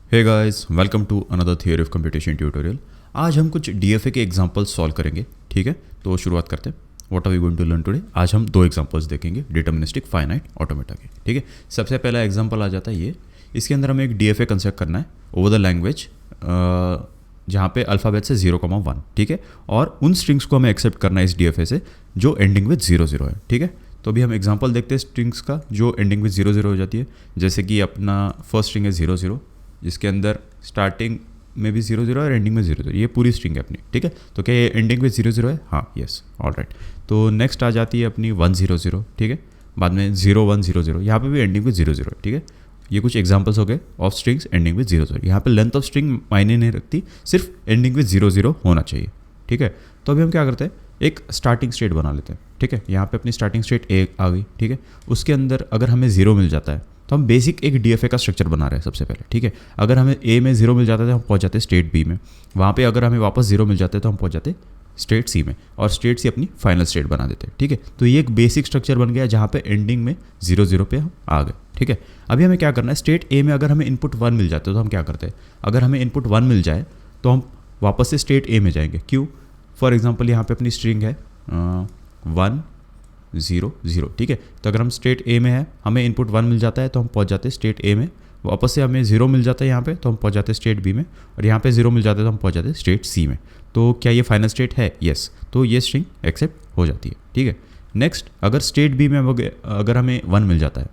Hey guys, welcome to another theory of computation tutorial. आज हम कुछ डीएफए के एग्जांपल्स सॉल्व करेंगे। ठीक है, तो शुरुआत करते हैं। What are we going to learn today? आज हम दो एग्जांपल्स देखेंगे डिटर्मिनिस्टिक फाइनाइट ऑटोमेटा के। ठीक है, सबसे पहला एग्जांपल आ जाता है ये। इसके अंदर हमें एक डीएफए कंस्ट्रक्ट करना है ओवर द लैंग्वेज जहाँ पे अल्फ़ाबेट से 0,1। ठीक है, और उन स्ट्रिंग्स को हमें एक्सेप्ट करना है इस डीएफए से जो एंडिंग विद 0,0 है। ठीक है, तो अभी हम एग्जांपल देखते हैं स्ट्रिंग्स का जो एंडिंग विद 0,0 हो जाती है। जैसे कि अपना फर्स्ट स्ट्रिंग है 0,0, जिसके अंदर स्टार्टिंग में भी 0,0 और एंडिंग में 0,0, ये पूरी स्ट्रिंग है अपनी। ठीक है, तो क्या ये एंडिंग में 0,0 है? हाँ, यस, ऑल राइट। तो नेक्स्ट आ जाती है अपनी 1,0,0। ठीक है, बाद में 0,1,0,0, यहाँ पे भी एंडिंग में 0,0 है। ठीक है, ये कुछ एग्जांपल्स हो गए ऑफ स्ट्रिंग्स एंडिंग विद 0,0। यहाँ पे लेंथ ऑफ स्ट्रिंग मायने नहीं रखती, सिर्फ एंडिंग विद 0,0 होना चाहिए। ठीक है, तो अभी हम क्या करते हैं, एक स्टार्टिंग स्टेट बना लेते हैं। ठीक है, यहाँ पे अपनी स्टार्टिंग स्टेट ए आ गई। ठीक है, उसके अंदर अगर हमें 0 मिल जाता है तो हम बेसिक एक डीएफए का स्ट्रक्चर बना रहे हैं सबसे पहले। ठीक है, अगर हमें ए में 0 मिल जाता है तो हम पहुँच जाते स्टेट बी में। वहाँ पे अगर हमें वापस 0 मिल जाता है तो हम पहुँच जाते स्टेट सी में, और स्टेट सी अपनी फाइनल स्टेट बना देते हैं। ठीक है, तो ये एक बेसिक स्ट्रक्चर बन गया जहाँ पे एंडिंग में 0,0 पे हम आ गए। ठीक है, अभी हमें क्या करना है, स्टेट ए में अगर हमें इनपुट 1 मिल जाता है तो हम क्या करते हैं, अगर हमें इनपुट 1 मिल जाए तो हम वापस से स्टेट ए में जाएंगे। क्यों? फॉर एग्जाम्पल यहाँ पे अपनी स्ट्रिंग है 1,0,0। ठीक है, तो अगर हम स्टेट ए में है, हमें इनपुट 1 मिल जाता है तो हम पहुँच जाते स्टेट ए में। वापस से हमें 0 मिल जाता है यहाँ पे तो हम पहुँच जाते स्टेट बी में, और यहाँ पे 0 मिल जाता है तो हम पहुँच जाते स्टेट सी में। तो क्या ये फाइनल स्टेट है? यस, तो ये स्ट्रिंग एक्सेप्ट हो जाती है। ठीक है, नेक्स्ट अगर स्टेट बी में अगर हमें 1 मिल जाता है,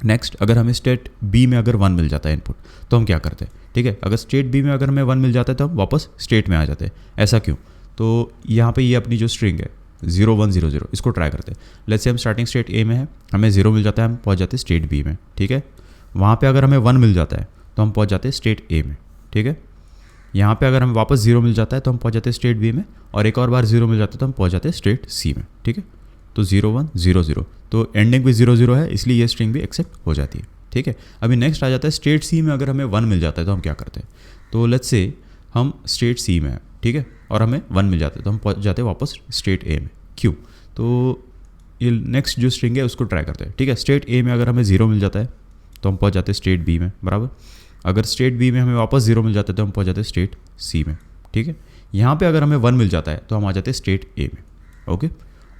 नेक्स्ट अगर हमें स्टेट बी में अगर 1 मिल जाता है इनपुट, तो हम क्या करते हैं? ठीक है, अगर स्टेट बी में अगर हमें 1 मिल जाता है तो हम वापस स्टेट में आ जाते हैं। ऐसा क्यों? तो यहाँ पे ये अपनी जो स्ट्रिंग है 0,1,0,0, इसको ट्राई करते हैं। लेट्स से हम स्टार्टिंग स्टेट ए में है, हमें 0 मिल जाता है, हम पहुँच जाते स्टेट बी में। ठीक है, वहाँ पे अगर हमें 1 मिल जाता है तो हम पहुँच जाते स्टेट ए में। ठीक है, यहाँ पे अगर हमें वापस 0 मिल जाता है तो हम पहुँच जाते स्टेट बी में, और एक और बार 0 मिल जाता है तो हम पहुँच जाते स्टेट सी में। ठीक है, तो 0,1,0,0, तो एंडिंग भी 0,0 है, इसलिए ये स्ट्रिंग भी एक्सेप्ट हो जाती है। ठीक है, अभी नेक्स्ट आ जाता है स्टेट सी में अगर हमें 1 मिल जाता है तो हम क्या करते हैं? तो लेट्स से हम स्टेट सी में हैं, ठीक है, और हमें 1 मिल जाता है तो हम पहुँच जाते हैं वापस स्टेट ए में। क्यों? तो ये नेक्स्ट जो स्ट्रिंग है उसको ट्राई करते हैं। ठीक है, स्टेट ए में अगर हमें 0 मिल जाता है तो हम पहुँच जाते स्टेट बी में, बराबर। अगर स्टेट बी में हमें वापस 0 मिल जाता है तो हम पहुँच जाते स्टेट सी में। ठीक है, यहाँ पे अगर हमें 1 मिल जाता है तो हम आ जाते स्टेट ए में। ओके,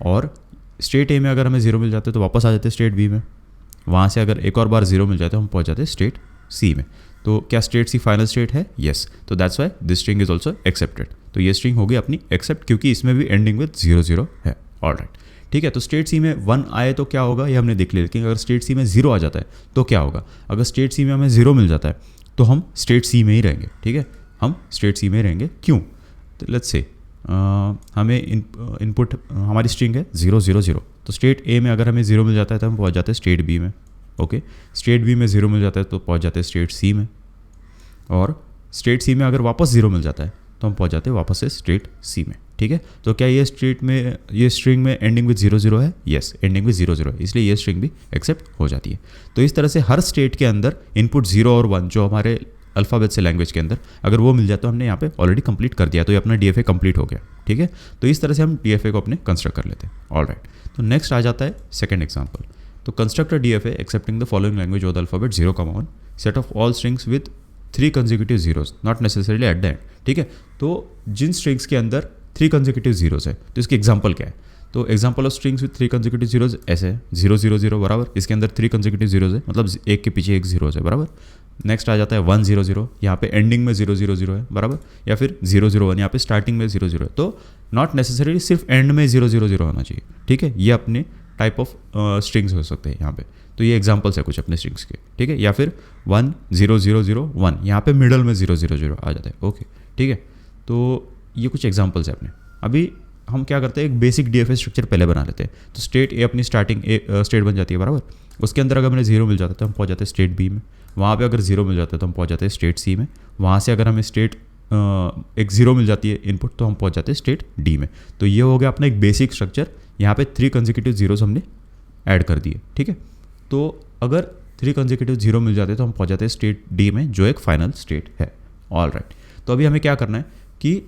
और स्टेट ए में अगर हमें 0 मिल जाता है तो वापस आ जाते स्टेट बी में। वहाँ से अगर एक और बार 0 मिल जाता है तो हम पहुँच जाते स्टेट सी में। तो क्या स्टेट सी फाइनल स्टेट है? यस, तो that's why this string is also accepted. तो ये स्ट्रिंग होगी अपनी एक्सेप्ट, क्योंकि इसमें भी एंडिंग विद 0,0 है। ऑल राइट, ठीक है, तो स्टेट सी में 1 आए तो क्या होगा ये हमने देख लिया। लेकिन अगर स्टेट सी में 0 आ जाता है तो क्या होगा? अगर स्टेट सी में हमें 0 मिल जाता है तो हम स्टेट सी में ही रहेंगे। ठीक है, हम स्टेट सी में रहेंगे। क्यों? तो लेट्स से हमें इनपुट हमारी स्ट्रिंग है 0,0,0, तो स्टेट ए में अगर हमें 0 मिल जाता है तो हम पहुंच जाते हैं स्टेट बी में। ओके, स्टेट बी में 0 मिल जाता है तो पहुंच जाते हैं स्टेट सी में, और स्टेट सी में अगर वापस 0 मिल जाता है तो हम पहुंच जाते हैं वापस से स्टेट सी में। ठीक है, तो क्या ये स्ट्रिंग में एंडिंग विद 0,0 है? यस, एंडिंग विद 0,0 है, इसलिए ये स्ट्रिंग भी एक्सेप्ट हो जाती है। तो इस तरह से हर स्टेट के अंदर इनपुट 0 और 1 जो हमारे अल्फ़ाबेट से लैंग्वेज के अंदर अगर वो मिल जाए तो हमने यहाँ पे ऑलरेडी कंप्लीट कर दिया, तो ये अपना डीएफए कंप्लीट हो गया। ठीक है, तो इस तरह से हम डीएफए को अपने कंस्ट्रक्ट कर लेते हैं। ऑल राइट, तो नेक्स्ट आ जाता है सेकंड एग्जांपल। तो construct a DFA accepting the following language of the alphabet 0,1 set of all strings with 3 consecutive zeros, not necessarily at the end. ठीक है, तो जिन स्ट्रिंग्स के अंदर 3 कंसेक्यूटिव जीरोस है, तो इसकी एग्जांपल क्या है? तो example of strings with 3 consecutive zeros ऐसे है 0,0,0, बराबर, इसके अंदर 3 कंसेक्यूटिव जीरोस है, मतलब एक के पीछे एक जीरोस है, बराबर। नेक्स्ट आ जाता है 1,0,0, यहाँ पे एंडिंग में 0,0,0 है, बराबर, या फिर 0,0,1, यहाँ पे स्टार्टिंग में 0,0 है। तो नॉट नेसेसरीली सिर्फ एंड में 0,0,0 होना चाहिए। ठीक है, ये अपने टाइप ऑफ स्ट्रिंग्स हो सकते हैं यहाँ पे। तो ये एग्जांपल्स है कुछ अपने स्ट्रिंग्स के। ठीक है, या फिर 1,0,0,0,1, यहाँ पे मिडल में 0,0,0 आ जाता है। ओके, ठीक है, तो ये कुछ एग्जांपल्स है अपने। अभी हम क्या करते हैं, एक बेसिक डीएफए स्ट्रक्चर पहले बना लेते हैं। तो स्टेट ए अपनी स्टार्टिंग स्टेट बन जाती है, बराबर। उसके अंदर अगर हमें 0 मिल जाता है तो हम पहुँच जाते हैं स्टेट बी में। वहाँ पे अगर 0 मिल जाता है तो हम पहुँच जाते हैं स्टेट सी में। वहाँ से अगर हमें एक 0 मिल जाती है इनपुट तो हम पहुँच जाते हैं स्टेट डी में। तो ये हो गया अपना एक बेसिक स्ट्रक्चर। यहाँ पे 3 कंसेक्यूटिव जीरोस हमने ऐड कर दिए। ठीक है, तो अगर 3 कंसेक्यूटिव 0 मिल जाते हैं तो हम पहुँच जाते हैं स्टेट डी में, जो एक फाइनल स्टेट है। ऑल राइट, तो अभी हमें क्या करना है कि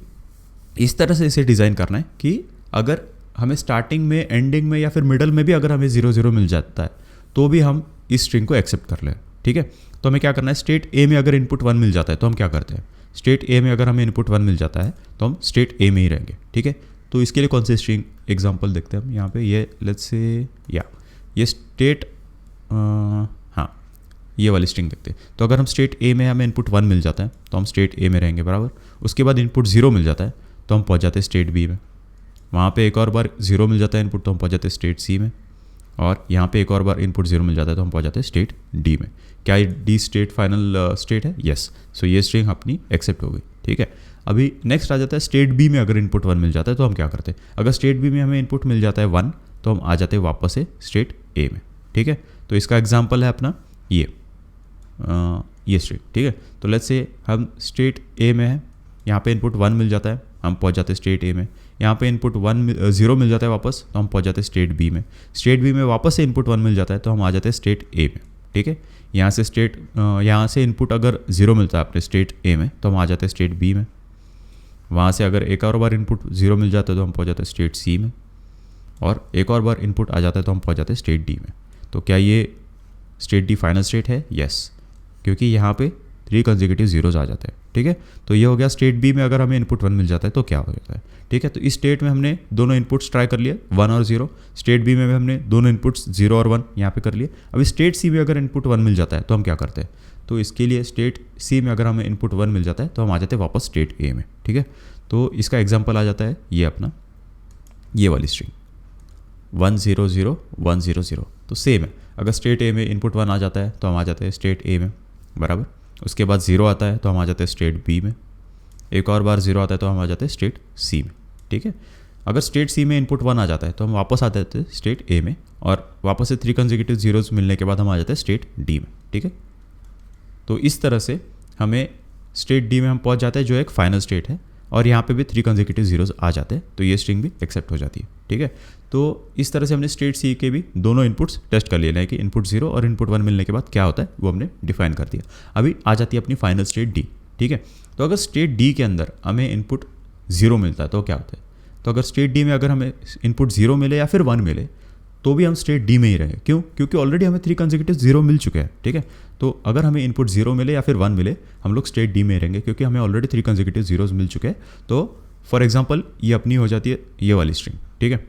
इस तरह से इसे डिज़ाइन करना है कि अगर हमें स्टार्टिंग में, एंडिंग में या फिर मिडल में भी अगर हमें 0,0 मिल जाता है तो भी हम इस स्ट्रिंग को एक्सेप्ट कर लें। ठीक है। तो हमें क्या करना है, स्टेट ए में अगर इनपुट 1 मिल जाता है तो हम क्या करते हैं, स्टेट ए में अगर हमें इनपुट 1 मिल जाता है तो हम स्टेट ए में ही रहेंगे, ठीक है। तो इसके लिए कौन सी स्ट्रिंग एग्जांपल देखते हैं हम यहाँ पे, ये लेट्स से ये स्टेट हाँ ये वाली स्ट्रिंग देखते हैं। तो अगर हम स्टेट ए में हमें इनपुट 1 मिल जाता है तो हम स्टेट ए में रहेंगे बराबर। उसके बाद इनपुट 0 मिल जाता है तो हम पहुँच जाते हैं स्टेट बी में। वहाँ पे एक और बार 0 मिल जाता है इनपुट तो हम पहुँच जाते हैं स्टेट सी में। और यहाँ पे एक और बार इनपुट 0 मिल जाता है तो हम पहुँच जाते हैं स्टेट डी में। क्या ये डी स्टेट फाइनल स्टेट है? यस। सो ये स्ट्रिंग अपनी एक्सेप्ट हो गई, ठीक है। अभी नेक्स्ट आ जाता है स्टेट बी में अगर इनपुट 1 मिल जाता है तो हम क्या करते हैं, अगर स्टेट बी में हमें इनपुट मिल जाता है 1 तो हम आ जाते हैं वापस से स्टेट ए में, ठीक है। तो इसका एग्जाम्पल है अपना ये स्ट्रिंग, ठीक है। तो लेट्स से हम स्टेट ए में है, यहाँ पे इनपुट 1 मिल जाता है हम पहुँच जाते हैं स्टेट ए में। यहाँ पे इनपुट 0 मिल जाता है वापस तो हम पहुँच जाते हैं स्टेट बी में। स्टेट बी में वापस से इनपुट 1 मिल जाता है तो हम आ जाते हैं स्टेट ए में, ठीक है। यहाँ से इनपुट अगर 0 मिलता है अपने स्टेट ए में तो हम आ जाते हैं स्टेट बी में। वहाँ से अगर एक और बार इनपुट 0 मिल जाता है तो हम पहुँच जाते हैं स्टेट सी में। और एक और बार इनपुट आ जाता है तो हम पहुँच जाते हैं स्टेट डी में। तो क्या ये स्टेट डी फाइनल स्टेट है? यस, क्योंकि यहाँ पे 3 कंसेक्यूटिव जीरोज आ जाते हैं, ठीक है। तो ये हो गया स्टेट बी में अगर हमें इनपुट 1 मिल जाता है तो क्या हो जाता है, ठीक है। तो इस स्टेट में हमने दोनों इनपुट्स ट्राई कर लिए 1 और 0। स्टेट बी में भी हमने दोनों इनपुट्स 0 और 1 यहाँ पे कर लिए। अभी स्टेट सी में अगर इनपुट 1 मिल जाता है तो हम क्या करते हैं, तो इसके लिए स्टेट सी में अगर हमें इनपुट 1 मिल जाता है तो हम आ जाते हैं वापस स्टेट ए में, ठीक है। तो इसका एग्जाम्पल आ जाता है ये अपना ये वाली स्ट्रिंग 1 0 0 1 0 0। तो सेम है, अगर स्टेट ए में इनपुट 1 आ जाता है तो हम आ जाते हैं स्टेट ए में बराबर। उसके बाद 0 आता है तो हम आ जाते हैं स्टेट बी में। एक और बार 0 आता है तो हम आ जाते हैं स्टेट सी में, ठीक है। अगर स्टेट सी में इनपुट 1 आ जाता है तो हम वापस आ जाते हैं स्टेट ए में। और वापस से 3 कंसेक्यूटिव जीरोज मिलने के बाद हम आ जाते हैं स्टेट डी में, ठीक है। तो इस तरह से हमें स्टेट डी में हम पहुंच जाते हैं जो एक फाइनल स्टेट है, और यहाँ पे भी 3 कंसेक्यूटिव जीरोज आ जाते हैं तो ये स्ट्रिंग भी एक्सेप्ट हो जाती है, ठीक है। तो इस तरह से हमने स्टेट सी के भी दोनों इनपुट्स टेस्ट कर लिए, कि इनपुट 0 और इनपुट 1 मिलने के बाद क्या होता है वो हमने डिफाइन कर दिया। अभी आ जाती है अपनी फाइनल स्टेट डी, ठीक है। तो अगर स्टेट डी के अंदर हमें इनपुट 0 मिलता है तो क्या होता है, तो अगर स्टेट डी में अगर हमें इनपुट 0 मिले या फिर 1 मिले तो भी हम स्टेट डी में ही रहेंगे। क्यों? क्योंकि ऑलरेडी हमें 3 कंसेक्यूटिव 0 मिल चुके हैं, ठीक है। तो अगर हमें इनपुट 0 मिले या फिर 1 मिले हम लोग स्टेट डी में रहेंगे, क्योंकि हमें ऑलरेडी 3 कंसेक्यूटिव जीरोज मिल चुके हैं। तो फॉर एग्जाम्पल ये अपनी हो जाती है ये वाली स्ट्रिंग, ठीक है।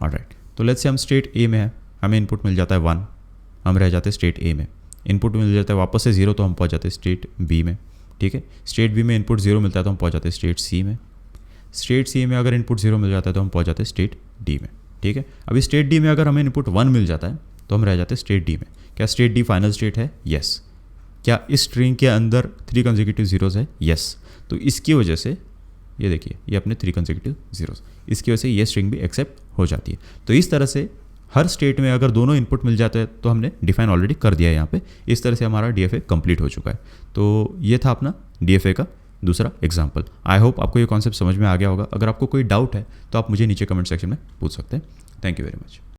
ऑलराइट, तो लेट्स से हम स्टेट ए में है, हमें इनपुट मिल जाता है 1, हम रह जाते हैं स्टेट ए में। इनपुट मिल जाता है वापस से 0 तो हम पहुंच जाते हैं स्टेट बी में, ठीक है। स्टेट बी में इनपुट 0 मिलता है तो हम पहुंच जाते हैं स्टेट सी में। स्टेट सी में अगर इनपुट 0 मिल जाता है तो हम पहुंच जाते हैं स्टेट डी में, ठीक है। अभी स्टेट डी में अगर हमें इनपुट 1 मिल जाता है तो हम रह जाते हैं स्टेट डी में। क्या स्टेट डी फाइनल स्टेट है? यस। क्या इस स्ट्रिंग के अंदर 3 कंसेक्यूटिव जीरोज है? यस। तो इसकी वजह से ये देखिए ये अपने 3 कंसेक्यूटिव जीरोज, इसकी वजह से ये स्ट्रिंग भी एक्सेप्ट हो जाती है। तो इस तरह से हर स्टेट में अगर दोनों इनपुट मिल जाते हैं तो हमने डिफाइन ऑलरेडी कर दिया है यहाँ पे। इस तरह से हमारा डीएफए कंप्लीट हो चुका है। तो ये था अपना डीएफए का दूसरा एग्जाम्पल। आई होप आपको ये कॉन्सेप्ट समझ में आ गया होगा। अगर आपको कोई डाउट है तो आप मुझे नीचे कमेंट सेक्शन में पूछ सकते हैं। Thank you very much.